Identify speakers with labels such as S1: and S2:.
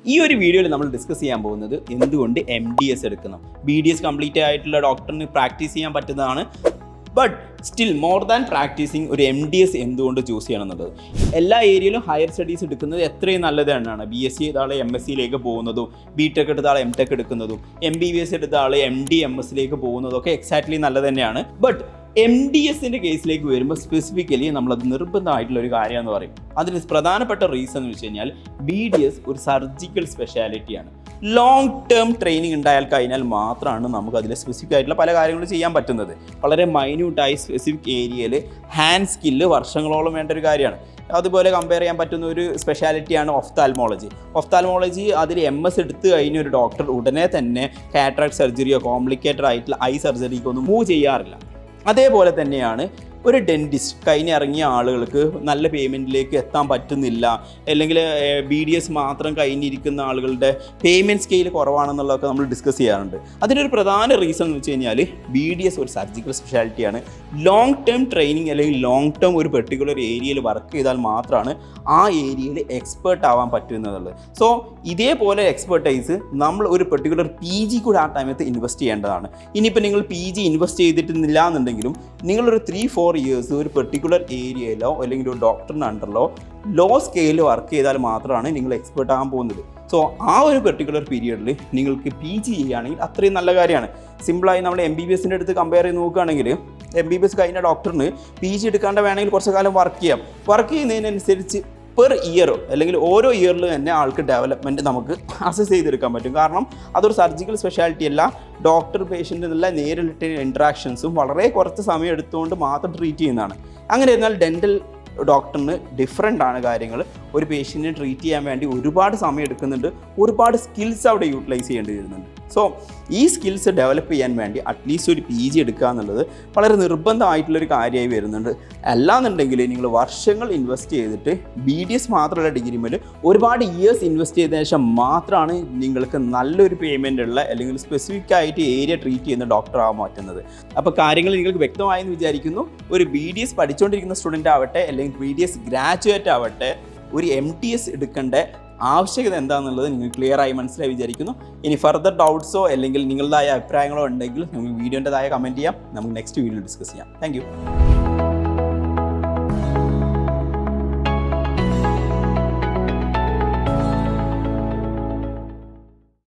S1: ഈ ഒരു വീഡിയോയിൽ നമ്മൾ ഡിസ്കസ് ചെയ്യാൻ പോകുന്നത് എന്തുകൊണ്ട് MDS എടുക്കണം. BDS കംപ്ലീറ്റ് ആയിട്ടുള്ള ഡോക്ടറിന് പ്രാക്ടീസ് ചെയ്യാൻ പറ്റുന്നതാണ്. But still more than practising ഒരു MDS എന്തുകൊണ്ട് ചൂസ് ചെയ്യണം എന്നുള്ളത്. എല്ലാ ഏരിയയിലും ഹയർ സ്റ്റഡീസ് എടുക്കുന്നത് എത്രയും നല്ലത് തന്നെയാണ്. BSc എടുത്ത ആൾ MSc പോകുന്നതും, BTech എടുത്ത ആൾ MTech എടുക്കുന്നതും, MBBS എടുത്ത ആൾ MD MSലേക്ക് പോകുന്നതും ഒക്കെ എക്സാക്ട്ലി നല്ലത് തന്നെയാണ്. ബട്ട് MDSൻ്റെ കേസിലേക്ക് വരുമ്പോൾ സ്പെസിഫിക്കലി നമ്മളത് നിർബന്ധമായിട്ടുള്ള ഒരു കാര്യമെന്ന് പറയും. അതിന് പ്രധാനപ്പെട്ട റീസൺ എന്ന് വെച്ച് കഴിഞ്ഞാൽ BDS ഒരു സർജിക്കൽ സ്പെഷ്യാലിറ്റിയാണ്. ലോങ് ടേം ട്രെയിനിങ് ഉണ്ടായാൽ കഴിഞ്ഞാൽ മാത്രമാണ് നമുക്ക് അതിൽ സ്പെസിഫിക് ആയിട്ടുള്ള പല കാര്യങ്ങളും ചെയ്യാൻ പറ്റുന്നത്. വളരെ മൈന്യൂട്ടായി സ്പെസിഫിക് ഏരിയയിൽ ഹാൻഡ് സ്കില്ല് വർഷങ്ങളോളം വേണ്ട ഒരു കാര്യമാണ്. അതുപോലെ കമ്പയർ ചെയ്യാൻ പറ്റുന്ന ഒരു സ്പെഷ്യാലിറ്റിയാണ് ഒഫ്താൽമോളജി. അതിൽ MS എടുത്തു കഴിഞ്ഞ ഒരു ഡോക്ടർ ഉടനെ തന്നെ കാറ്ററാക്ട് സർജറിയോ കോംപ്ലിക്കേറ്റഡ് ആയിട്ടുള്ള ഐ സർജറിക്കോ ഒന്നും മൂവ് ചെയ്യാറില്ല. അതേപോലെ തന്നെയാണ് ഒരു ഡെൻറ്റിസ്റ്റ് കഴിഞ്ഞിറങ്ങിയ ആളുകൾക്ക് നല്ല പേയ്മെൻറ്റിലേക്ക് എത്താൻ പറ്റുന്നില്ല, അല്ലെങ്കിൽ BDS മാത്രം കഴിഞ്ഞിരിക്കുന്ന ആളുകളുടെ പേയ്മെൻറ്റ് സ്കെയിൽ കുറവാണെന്നുള്ളതൊക്കെ നമ്മൾ ഡിസ്കസ് ചെയ്യാറുണ്ട്. അതിനൊരു പ്രധാന റീസൺ എന്ന് വെച്ച് കഴിഞ്ഞാൽ BDS ഒരു സർജിക്കൽ സ്പെഷ്യാലിറ്റിയാണ്. ലോങ് ടേം ട്രെയിനിങ് അല്ലെങ്കിൽ ലോങ് ടേം ഒരു പെർട്ടിക്കുലർ ഏരിയയിൽ വർക്ക് ചെയ്താൽ മാത്രമാണ് ആ ഏരിയയിൽ എക്സ്പേർട്ട് ആവാൻ പറ്റുന്നത്. സോ ഇതേപോലെ എക്സ്പെർട്ടൈസ് നമ്മൾ ഒരു പെർട്ടിക്കുലർ PG കൂടെ ആ ടൈമത്ത് ഇൻവെസ്റ്റ് ചെയ്യേണ്ടതാണ്. ഇനിയിപ്പോൾ നിങ്ങൾ PG ഇൻവെസ്റ്റ് ചെയ്തിട്ടില്ല എന്നുണ്ടെങ്കിലും നിങ്ങളൊരു 3-4 ഇയേഴ്സ് ഒരു പെർട്ടിക്കുലർ ഏരിയയിലോ അല്ലെങ്കിൽ ഒരു ഡോക്ടറിന് അണ്ടറിലോ ലോ സ്കെയിലിൽ വർക്ക് ചെയ്താൽ മാത്രമാണ് നിങ്ങൾ എക്സ്പേർട്ട് ആകാൻ പോകുന്നത്. സോ ആ ഒരു പെർട്ടിക്കുലർ പീരിയഡിൽ നിങ്ങൾക്ക് PG ചെയ്യുകയാണെങ്കിൽ അത്രയും നല്ല കാര്യമാണ്. സിമ്പിളായി നമ്മൾ MBBSൻ്റെ അടുത്ത് കമ്പയർ ചെയ്ത് നോക്കുകയാണെങ്കിൽ MBBS കഴിഞ്ഞ ഡോക്ടറിന് PG എടുക്കാണ്ട് വേണമെങ്കിൽ കുറച്ച് കാലം വർക്ക് ചെയ്യുന്നതിനനുസരിച്ച് പെർ ഇയറോ അല്ലെങ്കിൽ ഓരോ ഇയറിൽ തന്നെ ആൾക്ക് ഡെവലപ്മെൻറ്റ് നമുക്ക് അസസ് ചെയ്തെടുക്കാൻ പറ്റും. കാരണം അതൊരു സർജിക്കൽ സ്പെഷ്യാലിറ്റി അല്ല. ഡോക്ടർ പേഷ്യൻ്റ് എന്നുള്ള നേരിട്ട് ഇൻട്രാക്ഷൻസും വളരെ കുറച്ച് സമയം എടുത്തുകൊണ്ട് മാത്രം ട്രീറ്റ് ചെയ്യുന്നതാണ്. അങ്ങനെ എന്നാൽ ഡെൻ്റൽ ഡോക്ടറിന് ഡിഫറെൻ്റ് ആണ് കാര്യങ്ങൾ. ഒരു പേഷ്യൻറ്റിനെ ട്രീറ്റ് ചെയ്യാൻ വേണ്ടി ഒരുപാട് സമയം എടുക്കുന്നുണ്ട്, ഒരുപാട് സ്കിൽസ് അവിടെ യൂട്ടിലൈസ് ചെയ്യേണ്ടി വരുന്നുണ്ട്. സോ ഈ സ്കിൽസ് ഡെവലപ്പ് ചെയ്യാൻ വേണ്ടി അറ്റ്ലീസ്റ്റ് ഒരു PG എടുക്കുക എന്നുള്ളത് വളരെ നിർബന്ധമായിട്ടുള്ളൊരു കാര്യമായി വരുന്നുണ്ട്. അല്ലാന്നുണ്ടെങ്കിൽ നിങ്ങൾ വർഷങ്ങൾ ഇൻവെസ്റ്റ് ചെയ്തിട്ട് BDS മാത്രമുള്ള ഡിഗ്രിമേൽ ഒരുപാട് ഇയേഴ്സ് ഇൻവെസ്റ്റ് ചെയ്തതിനു ശേഷം മാത്രമാണ് നിങ്ങൾക്ക് നല്ലൊരു പേയ്മെൻ്റ് ഉള്ള അല്ലെങ്കിൽ സ്പെസിഫിക് ആയിട്ട് ഏരിയ ട്രീറ്റ് ചെയ്യുന്ന ഡോക്ടർ ആവാൻ പറ്റുന്നത്. അപ്പോൾ കാര്യങ്ങൾ നിങ്ങൾക്ക് വ്യക്തമായെന്ന് വിചാരിക്കുന്നു. ഒരു BDS പഠിച്ചുകൊണ്ടിരിക്കുന്ന സ്റ്റുഡൻ്റ് ആവട്ടെ അല്ലെങ്കിൽ BDS ഗ്രാജുവേറ്റ് ആവട്ടെ, ഒരു MTS എടുക്കേണ്ട ആവശ്യകത എന്താണെന്നുള്ളത് നിങ്ങൾ ക്ലിയർ ആയി മനസ്സിലായി വിചാരിക്കുന്നു. ഇനി ഫർദർ ഡൗട്ട്സോ അല്ലെങ്കിൽ നിങ്ങളുടേതായ അഭിപ്രായങ്ങളോ ഉണ്ടെങ്കിൽ നമുക്ക് വീഡിയോൻ്റെതായ കമൻറ്റ് ചെയ്യാം. നമുക്ക് നെക്സ്റ്റ് വീഡിയോ ഡിസ്കസ് ചെയ്യാം. താങ്ക്